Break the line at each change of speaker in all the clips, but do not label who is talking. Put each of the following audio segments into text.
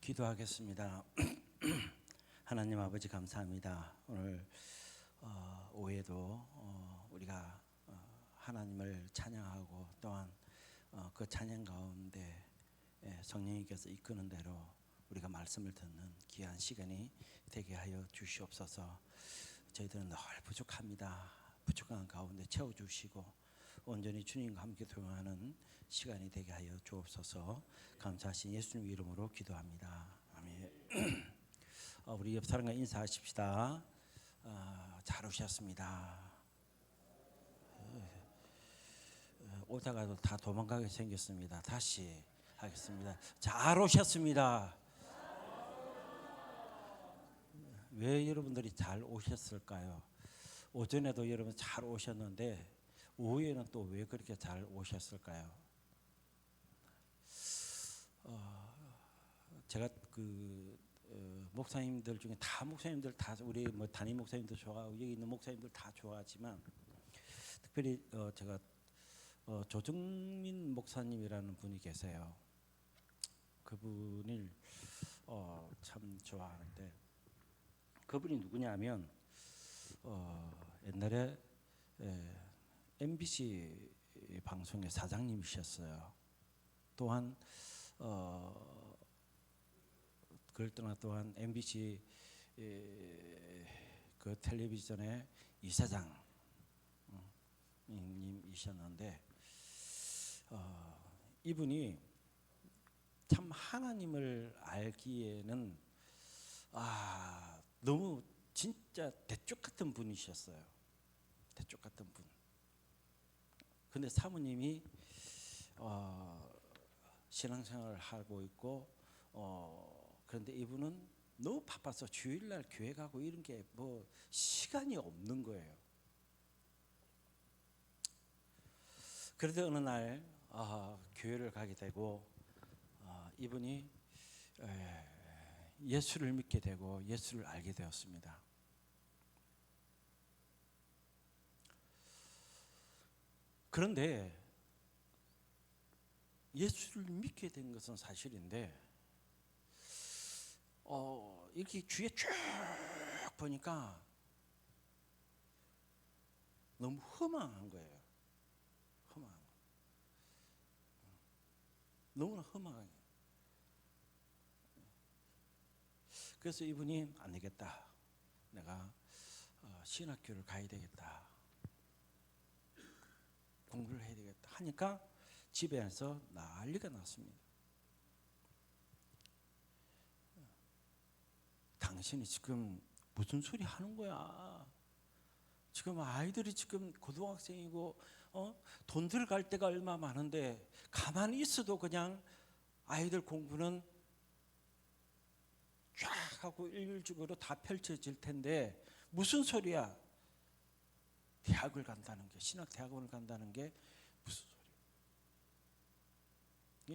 기도하겠습니다. 하나님 아버지 감사합니다. 오늘 오후에도 우리가 하나님을 찬양하고 또한 그 찬양 가운데 성령님께서 이끄는 대로 우리가 말씀을 듣는 귀한 시간이 되게 하여 주시옵소서. 저희들은 늘 부족합니다. 부족한 가운데 채워주시고 온전히 주님과 함께 동행하는 시간이 되게 하여 주옵소서. 감사하신 예수님 이름으로 기도합니다. 아멘. 우리 옆 사람과 인사하십시다. 잘 오셨습니다. 오다가도 다 도망가게 생겼습니다. 다시 하겠습니다. 잘 오셨습니다. 왜 여러분들이 잘 오셨을까요? 오전에도 여러분 잘 오셨는데 오후에는 또 왜 그렇게 잘 오셨을까요? 제가 목사님들 중에 다 목사님들 다 우리 담임 목사님도 좋아하고 여기 있는 목사님들 다 좋아하지만 특별히 제가 조정민 목사님이라는 분이 계세요. 그분을 참 좋아하는데 그분이 누구냐면 옛날에 MBC 방송의 사장님이셨어요. 또한 그걸 떠나 또한 MBC 그 텔레비전의 이사장님이셨는데 이분이 참 하나님을 알기에는 너무 진짜 대쪽 같은 분이셨어요. 대쪽 같은 분. 근데 사모님이 신앙생활을 하고 있고 그런데 이분은 너무 바빠서 주일날 교회 가고 이런 게 뭐 시간이 없는 거예요. 그런데 어느 날 교회를 가게 되고 이분이 예수를 믿게 되고 예수를 알게 되었습니다. 그런데 예수를 믿게 된 것은 사실인데 이렇게 주위에 쭉 보니까 너무 허망한 거예요. 너무나 허망해요. 그래서 이분이 안 되겠다. 내가 신학교를 가야 되겠다. 공부를 해야 되겠다 하니까 집에서 난리가 났습니다. 당신이 지금 무슨 소리 하는 거야? 지금 아이들이 지금 고등학생이고 돈 들어갈 때가 얼마 많은데 가만히 있어도 그냥 아이들 공부는 쫙 하고 일률적으로 다 펼쳐질 텐데 무슨 소리야? 대학을 간다는 게 신학대학원을 간다는 게 무슨 소리야?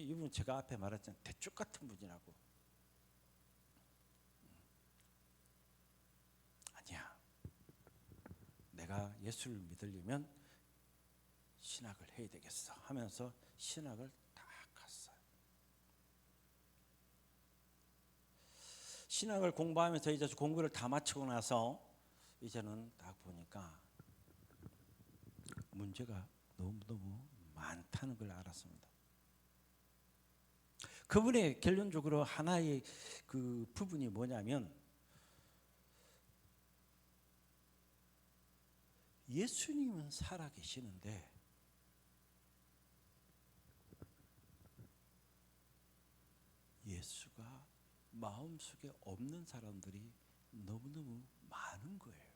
이분은 제가 앞에 말했잖아요. 대쪽 같은 분이라고. 아니야. 내가 예수를 믿으려면 신학을 해야 되겠어 하면서 신학을 딱 갔어요. 신학을 공부하면서 이제 공부를 다 마치고 나서 이제는 딱 보니까 문제가 너무너무 많다는 걸 알았습니다. 그분의 결론적으로 하나의 그 부분이 뭐냐면 예수님은 살아계시는데 예수가 마음속에 없는 사람들이 너무너무 많은 거예요.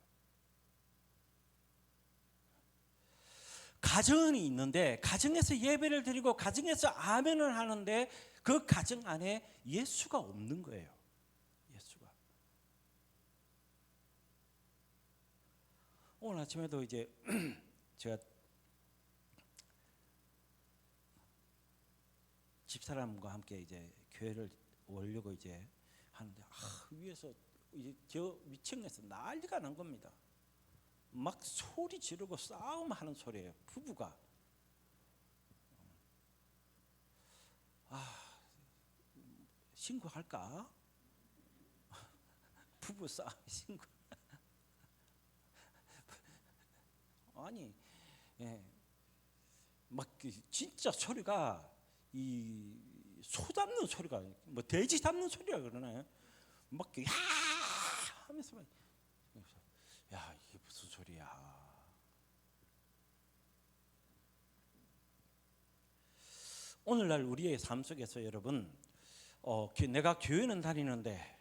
가정이 있는데 가정에서 예배를 드리고 가정에서 아멘을 하는데 그 가정 안에 예수가 없는 거예요. 예수가. 오늘 아침에도 이제 제가 집사람과 함께 이제 교회를 오려고 이제 하는데 위에서 이제 저 위층에서 난리가 난 겁니다. 막 소리 지르고 싸움하는 소리예요. 부부가. 신고할까? 부부 싸움 신고. 아니, 예, 막 진짜 소리가 이 소 잡는 소리가 뭐 돼지 잡는 소리라 그러나요? 막 야 하면서 막, 야 이게 무슨 소리야? 오늘날 우리의 삶 속에서 여러분, 내가 교회는 다니는데,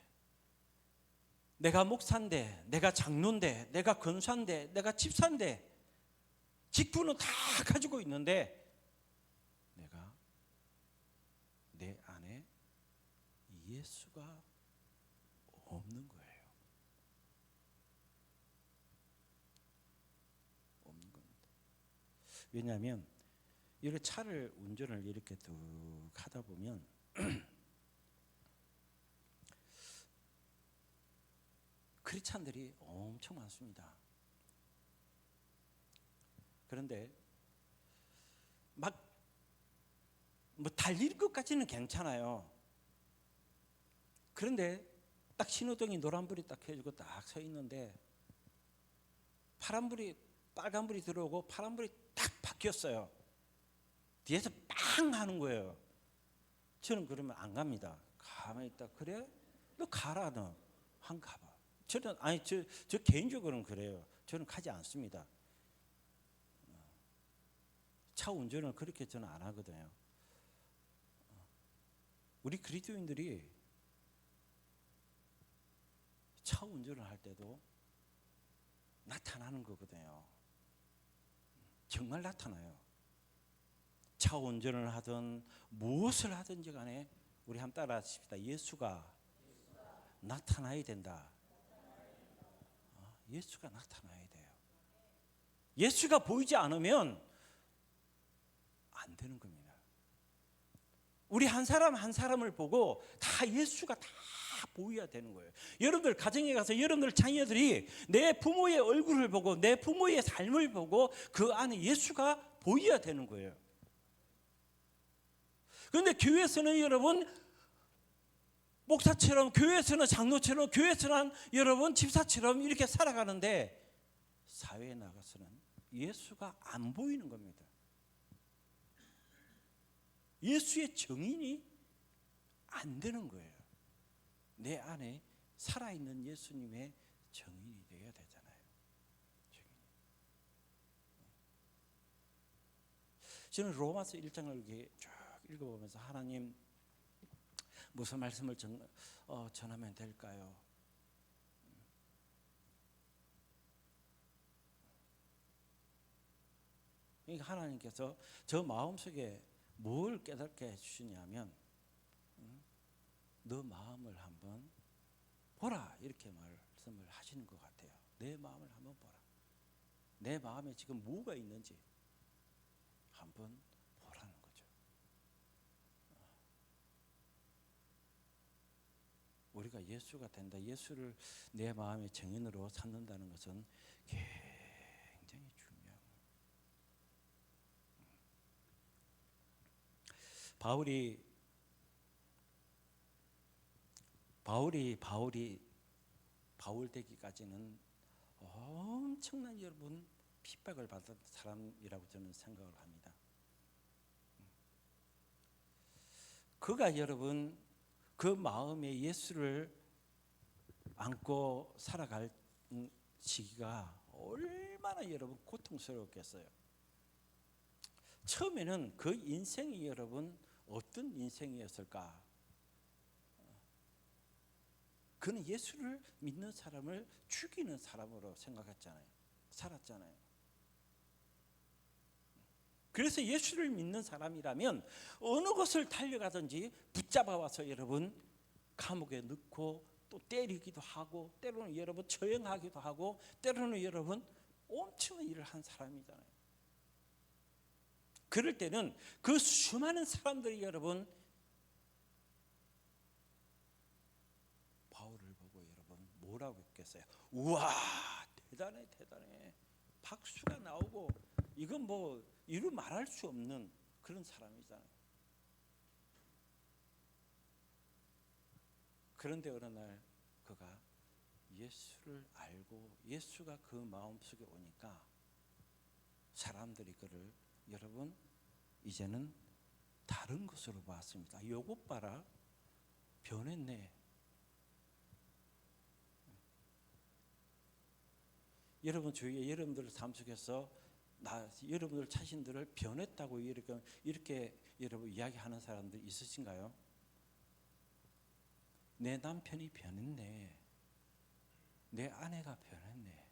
내가 목사인데, 내가 장로인데, 내가 권사인데, 내가 집사인데, 직분은 다 가지고 있는데 내가 내 안에 예수가 없는 거예요. 없는 겁니다. 왜냐하면 이렇게 차를 운전을 이렇게 쭉 하다 보면 크리스찬들이 엄청 많습니다. 그런데 막 뭐 달릴 것까지는 괜찮아요. 그런데 딱 신호등이 노란불이 딱 켜지고 딱 서 있는데 빨간불이 들어오고 파란불이 딱 바뀌었어요. 뒤에서 빵 하는 거예요. 저는 그러면 안 갑니다. 가만히 있다. 그래? 너 가라. 너 한 가봐. 저는 아니 저 개인적으로는 그래요. 저는 가지 않습니다. 차 운전을 그렇게 저는 안 하거든요. 우리 그리스도인들이 차 운전을 할 때도 나타나는 거거든요. 정말 나타나요. 차 운전을 하든 무엇을 하든지 간에 우리 한번 따라 하십시다. 예수가 나타나야 된다. 예수가 나타나야 돼요. 예수가 보이지 않으면 안 되는 겁니다. 우리 한 사람 한 사람을 보고 다 예수가 다 보여야 되는 거예요. 여러분들 가정에 가서 여러분들 자녀들이 내 부모의 얼굴을 보고 내 부모의 삶을 보고 그 안에 예수가 보여야 되는 거예요. 그런데 교회에서는 여러분 목사처럼, 교회에서는 장로처럼, 교회에서는 여러분 집사처럼 이렇게 살아가는데 사회에 나가서는 예수가 안 보이는 겁니다. 예수의 정인이 안 되는 거예요. 내 안에 살아있는 예수님의 정인이 되어야 되잖아요. 저는 로마서 1장을 이렇게 쭉 읽어보면서 하나님 무슨 말씀을 전하면 될까요? 그러니까 하나님께서 저 마음속에 뭘 깨닫게 해주시냐면 너 마음을 한번 보라 이렇게 말씀을 하시는 것 같아요. 내 마음을 한번 보라. 내 마음에 지금 뭐가 있는지 한번 보라는 거죠. 우리가 예수가 된다. 예수를 내 마음의 정인으로 삼는다는 것은 굉장히 중요한 거예요. 바울 되기까지는 엄청난 여러분 핍박을 받은 사람이라고 저는 생각을 합니다. 그가 여러분 그 마음에 예수를 안고 살아갈 시기가 얼마나 여러분 고통스러웠겠어요. 처음에는 그 인생이 여러분 어떤 인생이었을까? 그는 예수를 믿는 사람을 죽이는 사람으로 생각했잖아요. 살았잖아요. 그래서 예수를 믿는 사람이라면 어느 곳을 달려가든지 붙잡아 와서 여러분 감옥에 넣고 또 때리기도 하고 때로는 여러분 처형하기도 하고 때로는 여러분 엄청난 일을 한 사람이잖아요. 그럴 때는 그 수많은 사람들이 여러분 바울을 보고 여러분 뭐라고 했겠어요? 우와 대단해 대단해 박수가 나오고 이건 뭐 이루 말할 수 없는 그런 사람이잖아요. 그런데 어느 날 그가 예수를 알고 예수가 그 마음속에 오니까 사람들이 그를 여러분 이제는 다른 것으로 봤습니다. 요것 봐라, 변했네. 여러분 주위에 여러분들 삶 속에서 여러분들 자신들을 변했다고 이렇게 여러분 이야기하는 사람들 있으신가요? 내 남편이 변했네. 내 아내가 변했네.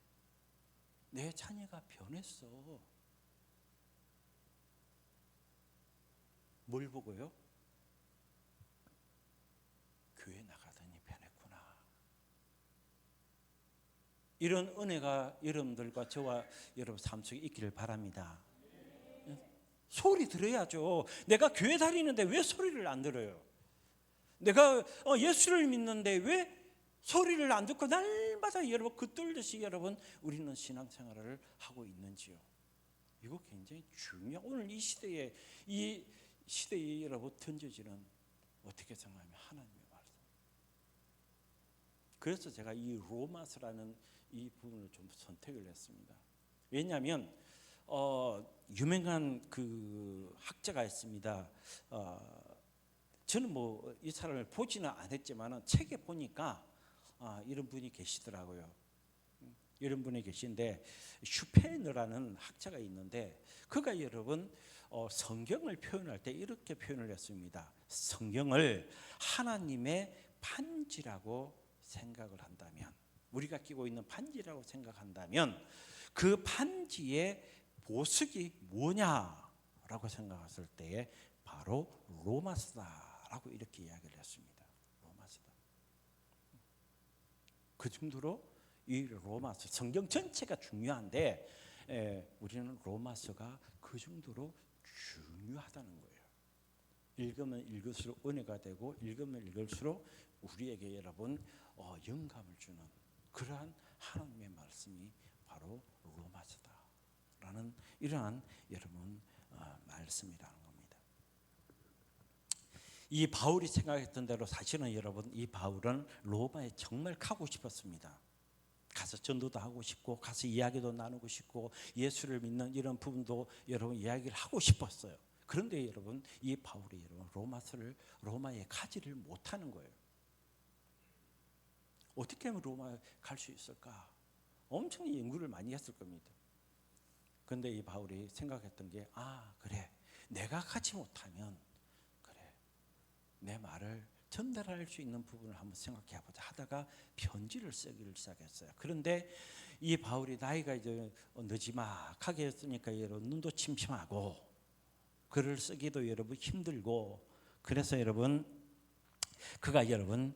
내 자녀가 변했어. 뭘 보고요? 교회 나가더니 변했구나. 이런 은혜가 여러분들과 저와 여러분 삶 속에 있기를 바랍니다. 소리 들어야죠. 내가 교회 다니는데 왜 소리를 안 들어요? 내가 예수를 믿는데 왜 소리를 안 듣고 날마다 여러분 긋돌듯이 여러분 우리는 신앙생활을 하고 있는지요? 이거 굉장히 중요한, 오늘 이 시대에 여러분 던져지는, 어떻게 생각하면 하나님의 말씀. 그래서 제가 이 로마서라는 이 부분을 좀 선택을 했습니다. 왜냐하면 유명한 그 학자가 있습니다. 저는 뭐 이 사람을 보지는 않았지만 책에 보니까 이런 분이 계시더라고요. 이런 분이 계신데 슈페너라는 학자가 있는데 그가 여러분 성경을 표현할 때 이렇게 표현을 했습니다. 성경을 하나님의 반지라고 생각을 한다면, 우리가 끼고 있는 반지라고 생각한다면 그 반지의 보석이 뭐냐라고 생각했을 때에 바로 로마서다라고 이렇게 이야기를 했습니다. 로마서다. 그 정도로 이 로마서, 성경 전체가 중요한데 우리는 로마서가 그 정도로 중요하다는 거예요. 읽으면 읽을수록 은혜가 되고 읽으면 읽을수록 우리에게 여러분 영감을 주는 그러한 하나님의 말씀이 바로 로마서다라는 이러한 여러분 말씀이라는 겁니다. 이 바울이 생각했던 대로 사실은 여러분 이 바울은 로마에 정말 가고 싶었습니다. 가서 전도도 하고 싶고 가서 이야기도 나누고 싶고 예수를 믿는 이런 부분도 여러분 이야기를 하고 싶었어요. 그런데 여러분 이 바울이 여러분 로마에 가지를 못하는 거예요. 어떻게 하면 로마에 갈 수 있을까? 엄청 연구를 많이 했을 겁니다. 그런데 이 바울이 생각했던 게 그래, 내가 가지 못하면 그래, 내 말을 전달할 수 있는 부분을 한번 생각해 보자 하다가 편지를 쓰기를 시작했어요. 그런데 이 바울이 나이가 이제 늦지막하게 했으니까 여러분 눈도 침침하고 글을 쓰기도 여러분 힘들고, 그래서 여러분 그가 여러분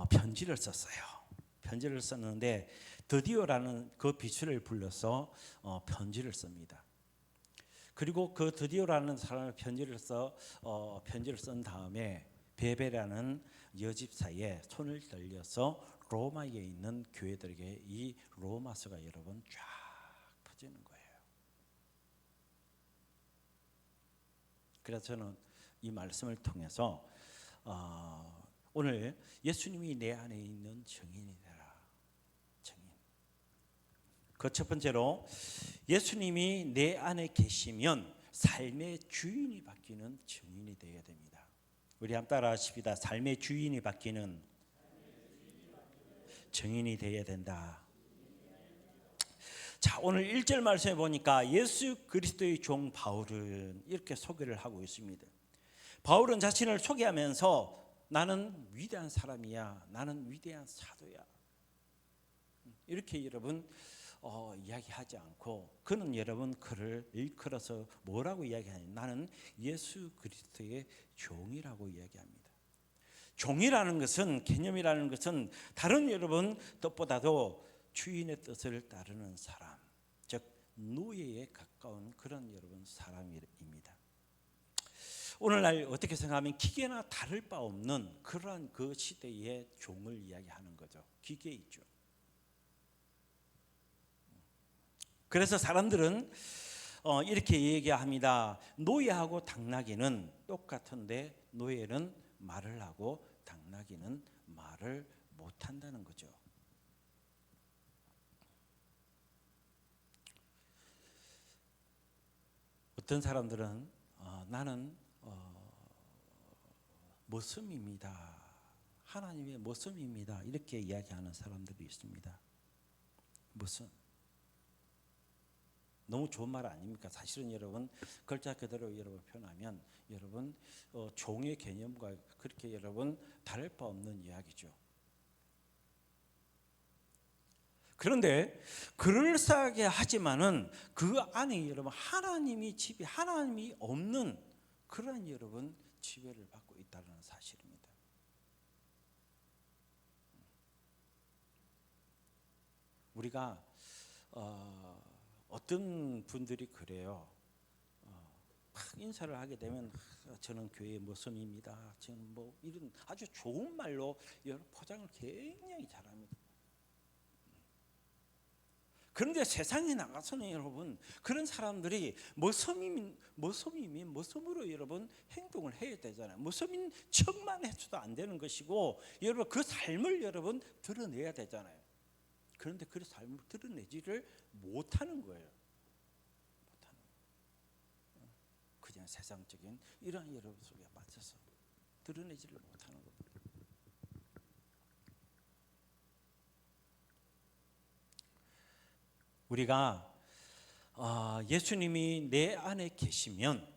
편지를 썼어요. 편지를 썼는데 드디어라는 그 비추를 불러서 편지를 씁니다. 그리고 그 드디어라는 사람의 편지를 쓴 다음에 베베라는 여집사에 손을 들려서 로마에 있는 교회들에게 이 로마서가 여러분 쫙 퍼지는 거예요. 그래서 저는 이 말씀을 통해서 오늘 예수님이 내 안에 있는 증인이 되라. 증인. 그 첫 번째로 예수님이 내 안에 계시면 삶의 주인이 바뀌는 증인이 되어야 됩니다. 우리 한번 따라 하십시다. 삶의 주인이 바뀌는 증인이 되어야 된다. 자, 오늘 1절 말씀에 보니까 예수 그리스도의 종 바울은 이렇게 소개를 하고 있습니다. 바울은 자신을 소개하면서 나는 위대한 사람이야, 나는 위대한 사도야, 이렇게 여러분 이야기하지 않고 그는 여러분 그를 일컬어서 뭐라고 이야기하냐면 나는 예수 그리스도의 종이라고 이야기합니다. 종이라는 것은, 개념이라는 것은 다른 여러분 뜻보다도 주인의 뜻을 따르는 사람, 즉 노예에 가까운 그런 여러분 사람입니다. 오늘날 어떻게 생각하면 기계나 다를 바 없는 그러한 그 시대의 종을 이야기하는 거죠. 기계 있죠. 그래서 사람들은 이렇게 얘기합니다. 노예하고 당나귀는 똑같은데 노예는 말을 하고 당나귀는 말을 못한다는 거죠. 어떤 사람들은 나는 모습입니다. 하나님의 모습입니다. 이렇게 이야기하는 사람들이 있습니다. 모습. 너무 좋은 말 아닙니까? 사실은 여러분 글자 그대로 여러분 표현하면 여러분 종의 개념과 그렇게 여러분 다를 바 없는 이야기죠. 그런데 그럴싸하게 하지만은 그 안에 여러분 하나님이 지배, 하나님이 없는 그런 여러분 지배를 받고 있다는 사실입니다. 우리가 어떤 분들이 그래요. 막 인사를 하게 되면 저는 교회의 모습입니다. 저는 뭐 이런 아주 좋은 말로 포장을 굉장히 잘합니다. 그런데 세상에 나가서는 여러분 그런 사람들이 모습이면 모습으로 여러분 행동을 해야 되잖아요. 모습인 척만 해서도 안 되는 것이고 여러분 그 삶을 여러분 드러내야 되잖아요. 그런데 그 삶을 드러내지를 못하는 거예요. 못하는 거예요. 그냥 세상적인 이런 여러분 속에 빠져서 드러내지를 못하는 겁니다. 우리가 예수님이 내 안에 계시면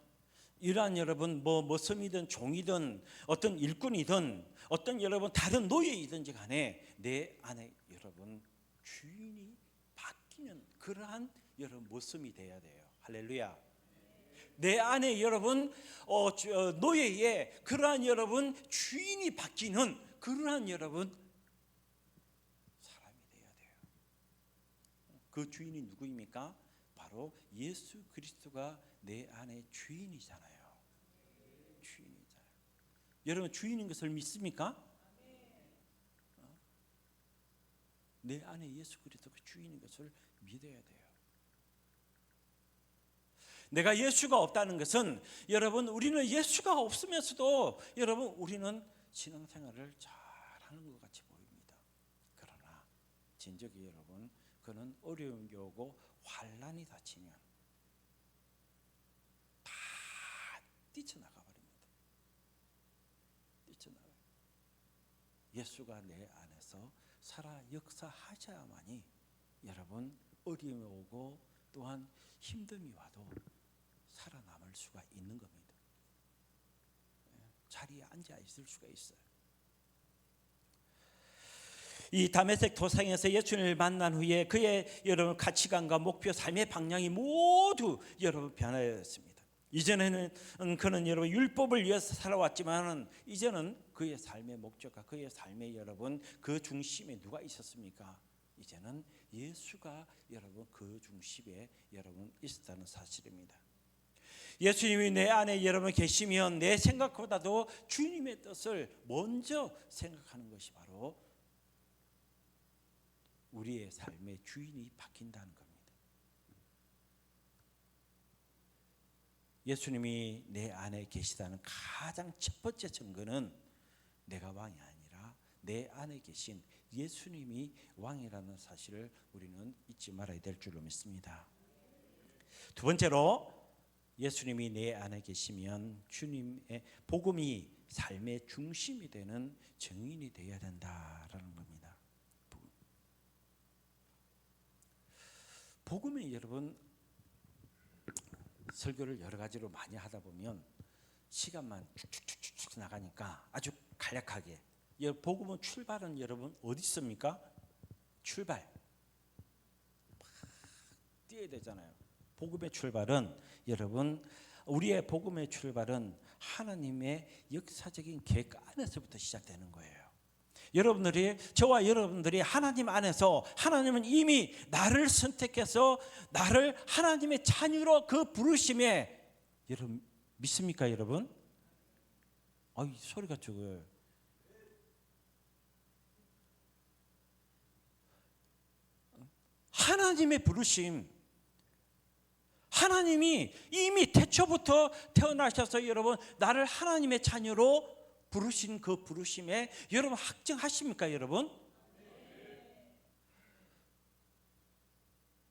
이러한 여러분 뭐 모섬이든 종이든 어떤 일꾼이든 어떤 여러분 다른 노예이든지 간에 내 안에 여러분 주인이 바뀌는 그러한 여러분 모습이 돼야 돼요. 할렐루야. 내 안에 여러분 노예의 그러한 여러분 주인이 바뀌는 그러한 여러분 그 주인이 누구입니까? 바로 예수 그리스도가 내 안에 주인이잖아요. 주인이잖아요. 여러분 주인인 것을 믿습니까? 내 안에 예수 그리스도가 주인인 것을 믿어야 돼요. 내가 예수가 없다는 것은 여러분 우리는 예수가 없으면서도 여러분 우리는 신앙생활을 잘하는 것 같이 보입니다. 그러나 진정히 여러분 그는 어려운 게 오고 환난이 닥치면 다 뛰쳐나가 버립니다. 뛰쳐나가요. 예수가 내 안에서 살아 역사하셔야만이 여러분 어려움이 오고 또한 힘듦이 와도 살아남을 수가 있는 겁니다. 자리에 앉아 있을 수가 있어요. 이 다메섹 도상에서 예수님을 만난 후에 그의 여러분 가치관과 목표, 삶의 방향이 모두 여러분 변화했습니다. 이전에는 그는 여러분 율법을 위해서 살아왔지만은 이제는 그의 삶의 목적과 그의 삶의 여러분 그 중심에 누가 있었습니까? 이제는 예수가 여러분 그 중심에 여러분 있었다는 사실입니다. 예수님이 내 안에 여러분 계시면 내 생각보다도 주님의 뜻을 먼저 생각하는 것이 바로 우리의 삶의 주인이 바뀐다는 겁니다. 예수님이 내 안에 계시다는 가장 첫 번째 증거는 내가 왕이 아니라 내 안에 계신 예수님이 왕이라는 사실을 우리는 잊지 말아야 될 줄로 믿습니다. 두 번째로 예수님이 내 안에 계시면 주님의 복음이 삶의 중심이 되는 증인이 되어야 된다라는 겁니다. 복음이 여러분 설교를 여러 가지로 많이 하다 보면 시간만 쭉쭉쭉쭉 나가니까 아주 간략하게 복음은 출발은 여러분 어디 있습니까? 출발 뛰어야 되잖아요. 복음의 출발은 여러분 우리의 복음의 출발은 하나님의 역사적인 계획 안에서부터 시작되는 거예요. 여러분들이 저와 여러분들이 하나님 안에서 하나님은 이미 나를 선택해서 나를 하나님의 자녀로 그 부르심에 여러분 믿습니까 여러분? 이 소리가 적어요. 하나님의 부르심 하나님이 이미 태초부터 태어나셔서 여러분 나를 하나님의 자녀로 부르신 그 부르심에 여러분 확증하십니까, 여러분?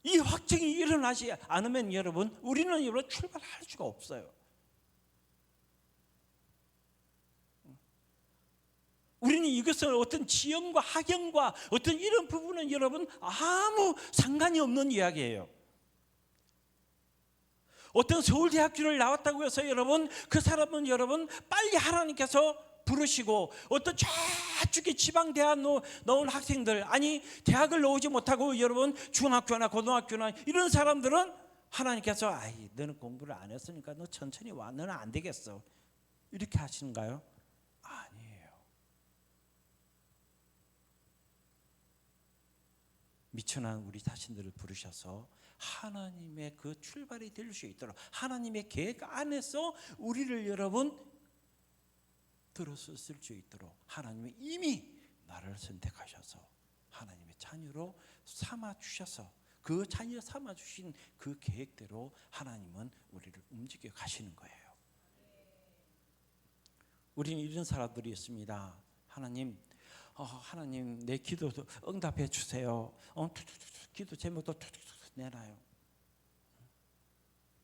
이 확증이 일어나지 않으면 여러분, 우리는 여러분 출발할 수가 없어요. 우리는 이것을 어떤 지형과 학영과 어떤 이런 부분은 여러분 아무 상관이 없는 이야기예요. 어떤 서울대학교를 나왔다고 해서 여러분 그 사람은 여러분 빨리 하나님께서 부르시고, 어떤 저쪽에 지방대학 넣은 학생들, 아니 대학을 나오지 못하고 여러분 중학교나 고등학교나 이런 사람들은 하나님께서 아이 너는 공부를 안 했으니까 너 천천히 와, 너는 안 되겠어, 이렇게 하시는가요? 아니에요. 미천한 우리 자신들을 부르셔서 하나님의 그 출발이 될 수 있도록 하나님의 계획 안에서 우리를 여러분 들어섰을 수 있도록 하나님이 이미 나를 선택하셔서 하나님의 자녀로 삼아 주셔서 그 자녀 삼아 주신 그 계획대로 하나님은 우리를 움직여 가시는 거예요. 우리는 이런 사람들이 있습니다. 하나님, 하나님 내 기도도 응답해 주세요. 기도 제목도 내놔요.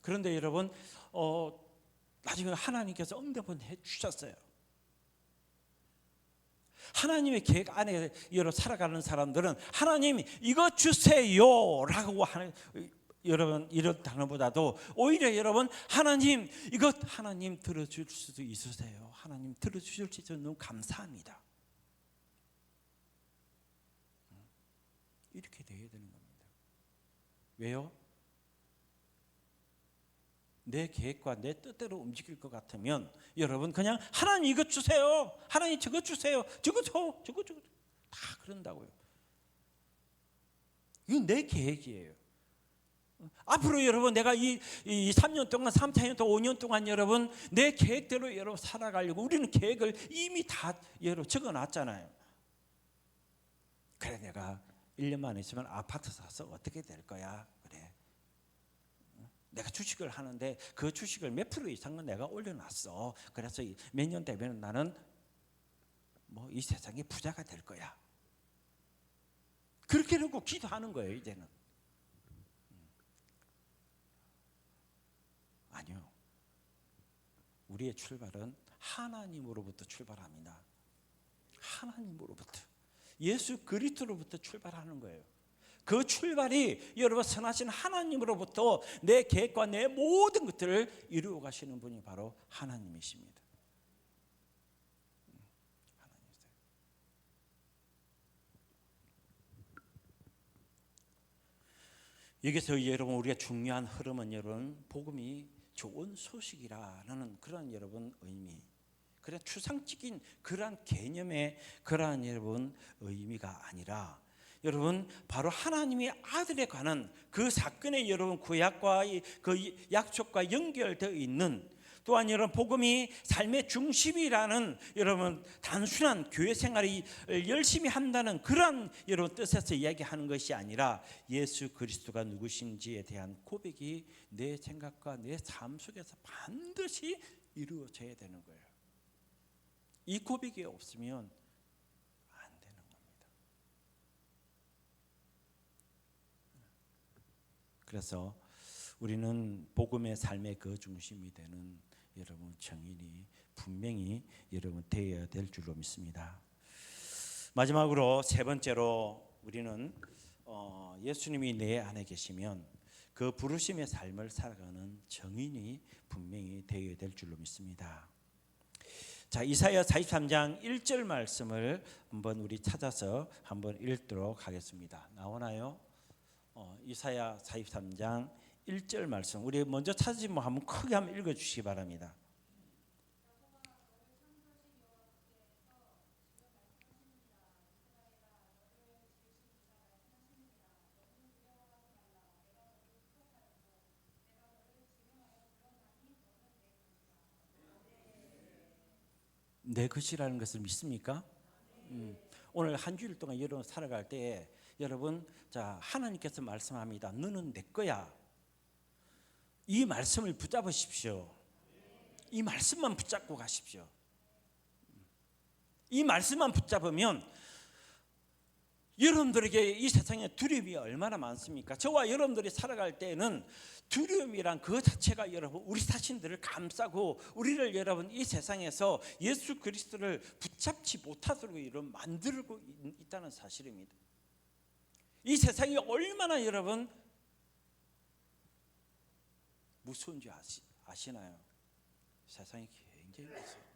그런데 여러분 나중에 하나님께서 응답은 해 주셨어요. 하나님의 계획 안에 여러분 살아가는 사람들은 하나님 이거 주세요라고 하는, 여러분 이런 단어보다도 오히려 여러분 하나님 이것 하나님 들어줄 수도 있으세요. 하나님 들어주실 수 있어서 너무 감사합니다. 이렇게 돼야 되는 겁니다. 왜요? 내 계획과 내 뜻대로 움직일 것 같으면 여러분 그냥 하나님 이것 주세요, 하나님 저것 주세요, 저거 다 그런다고요. 이건 내 계획이에요. 앞으로 여러분 내가 이 3년 동안 3, 4년 동안 5년 동안 여러분 내 계획대로 여러분 살아가려고 우리는 계획을 이미 다 여러분 적어놨잖아요. 그래 내가 1년만 있으면 아파트 사서 어떻게 될 거야. 그래 내가 주식을 하는데 그 주식을 몇 프로 이상은 내가 올려놨어. 그래서 몇 년 되면 나는 뭐 이 세상에 부자가 될 거야. 그렇게 놓고 기도하는 거예요 이제는. 아니요. 우리의 출발은 하나님으로부터 출발합니다. 하나님으로부터, 예수 그리스도로부터 출발하는 거예요. 그 출발이 여러분 선하신 하나님으로부터 내 계획과 내 모든 것들을 이루어 가시는 분이 바로 하나님이십니다. 하나님이세요. 여기서 여러분 우리가 중요한 흐름은 여러분 복음이 좋은 소식이라는 그런 여러분 의미, 그런 추상적인 그러한 개념의 그러한 여러분 의미가 아니라 여러분 바로 하나님의 아들에 관한 그 사건의 여러분 구약과 그 약속과 연결되어 있는, 또한 여러분 복음이 삶의 중심이라는 여러분 단순한 교회 생활이 열심히 한다는 그런 여러분 뜻에서 이야기하는 것이 아니라 예수 그리스도가 누구신지에 대한 고백이 내 생각과 내 삶 속에서 반드시 이루어져야 되는 거예요. 이 고백이 없으면 안 되는 겁니다. 그래서 우리는 복음의 삶의 그 중심이 되는 여러분 증인이 분명히 여러분 되어야 될 줄로 믿습니다. 마지막으로 세 번째로 우리는 예수님이 내 안에 계시면 그 부르심의 삶을 살아가는 증인이 분명히 되어야 될 줄로 믿습니다. 자, 이사야 43장 1절 말씀을 한번 우리 찾아서 한번 읽도록 하겠습니다. 나오나요? 이사야 43장 1절 말씀 우리 먼저 찾으시면 한번 크게 한번 읽어주시기 바랍니다. 내 것이라는 것을 믿습니까? 오늘 한 주일 동안 여러분 살아갈 때 여러분 자 하나님께서 말씀합니다. 너는 내 거야. 이 말씀을 붙잡으십시오. 이 말씀만 붙잡고 가십시오. 이 말씀만 붙잡으면 여러분들에게 이 세상에 두려움이 얼마나 많습니까? 저와 여러분들이 살아갈 때에는 두려움이란 그 자체가 여러분 우리 자신들을 감싸고 우리를 여러분 이 세상에서 예수 그리스도를 붙잡지 못하도록 여러분 만들고 있다는 사실입니다. 이 세상이 얼마나 여러분 무서운지 아시나요? 세상이 굉장히 무서워요.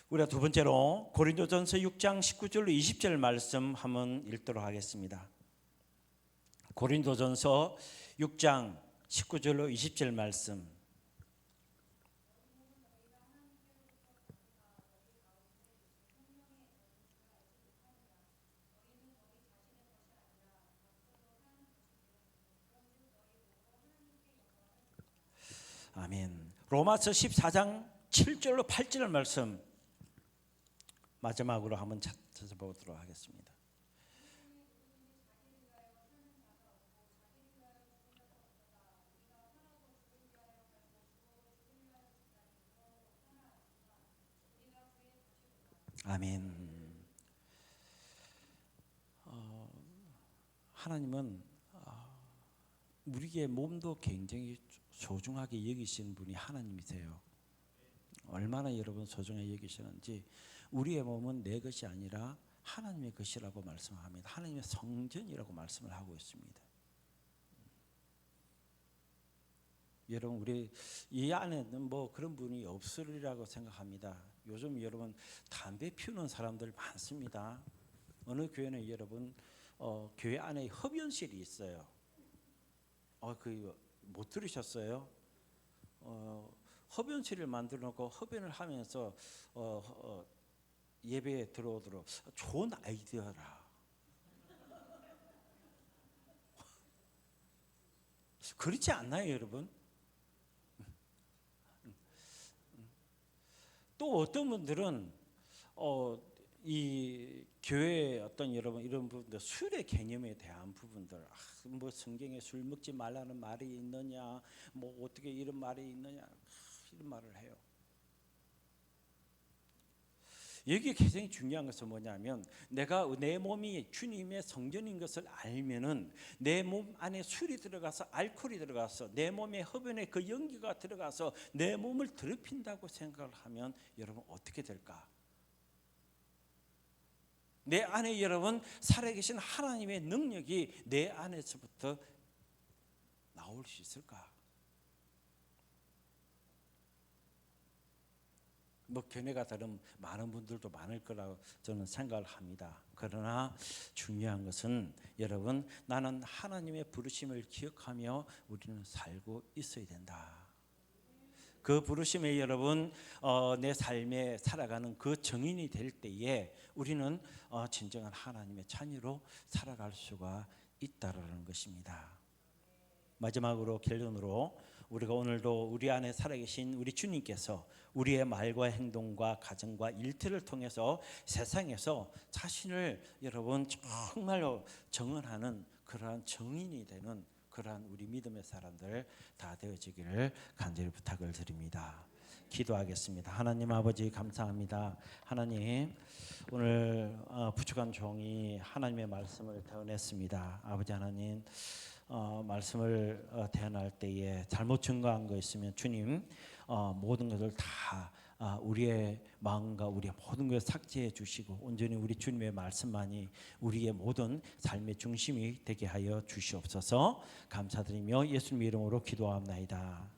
우리가 두 번째로 고린도전서 6장 19절로 20절 말씀 한번 읽도록 하겠습니다. 고린도전서 6장 19절로 20절 말씀. 아멘. 로마서 14장 7절로 8절 말씀 마지막으로 한번 찾아보도록 하겠습니다. 아멘. 하나님은 우리의 몸도 굉장히 소중하게 여기시는 분이 하나님이세요. 얼마나 여러분 소중하게 여기시는지 우리의 몸은 내 것이 아니라 하나님의 것이라고 말씀합니다. 하나님의 성전이라고 말씀을 하고 있습니다. 여러분 우리 이 안에는 뭐 그런 분이 없으리라고 생각합니다. 요즘 여러분 담배 피우는 사람들 많습니다. 어느 교회는 여러분 교회 안에 흡연실이 있어요. 그 못 들으셨어요? 흡연실을 만들어 놓고 흡연을 하면서 예배에 들어오도록. 좋은 아이디어라. 그렇지 않나요, 여러분? 또 어떤 분들은 이 교회 어떤 여러분 이런 부분들 술의 개념에 대한 부분들 뭐 성경에 술 먹지 말라는 말이 있느냐 뭐 어떻게 이런 말이 있느냐 이런 말을 해요. 여기 굉장히 중요한 것은 뭐냐면 내가 내 몸이 주님의 성전인 것을 알면은 내 몸 안에 술이 들어가서 알코올이 들어가서 내 몸에 흡연의 그 연기가 들어가서 내 몸을 더럽힌다고 생각을 하면 여러분 어떻게 될까? 내 안에 여러분 살아계신 하나님의 능력이 내 안에서부터 나올 수 있을까? 뭐 견해가 다른 많은 분들도 많을 거라고 저는 생각을 합니다. 그러나 중요한 것은 여러분 나는 하나님의 부르심을 기억하며 우리는 살고 있어야 된다. 그 부르심에 여러분 내 삶에 살아가는 그 정인이 될 때에 우리는 진정한 하나님의 자녀로 살아갈 수가 있다라는 것입니다. 마지막으로 결론으로 우리가 오늘도 우리 안에 살아계신 우리 주님께서 우리의 말과 행동과 가정과 일터를 통해서 세상에서 자신을 여러분 정말로 정언하는 그러한 정인이 되는 그러한 우리 믿음의 사람들 다 되어지기를 간절히 부탁을 드립니다. 기도하겠습니다. 하나님 아버지 감사합니다. 하나님 오늘 부족한 종이 하나님의 말씀을 대언했습니다. 아버지 하나님 말씀을 대언할 때에 잘못 증거한 거 있으면 주님 모든 것을 다 우리의 마음과 우리의 모든 것을 삭제해 주시고 온전히 우리 주님의 말씀만이 우리의 모든 삶의 중심이 되게 하여 주시옵소서. 감사드리며 예수님의 이름으로 기도합나이다.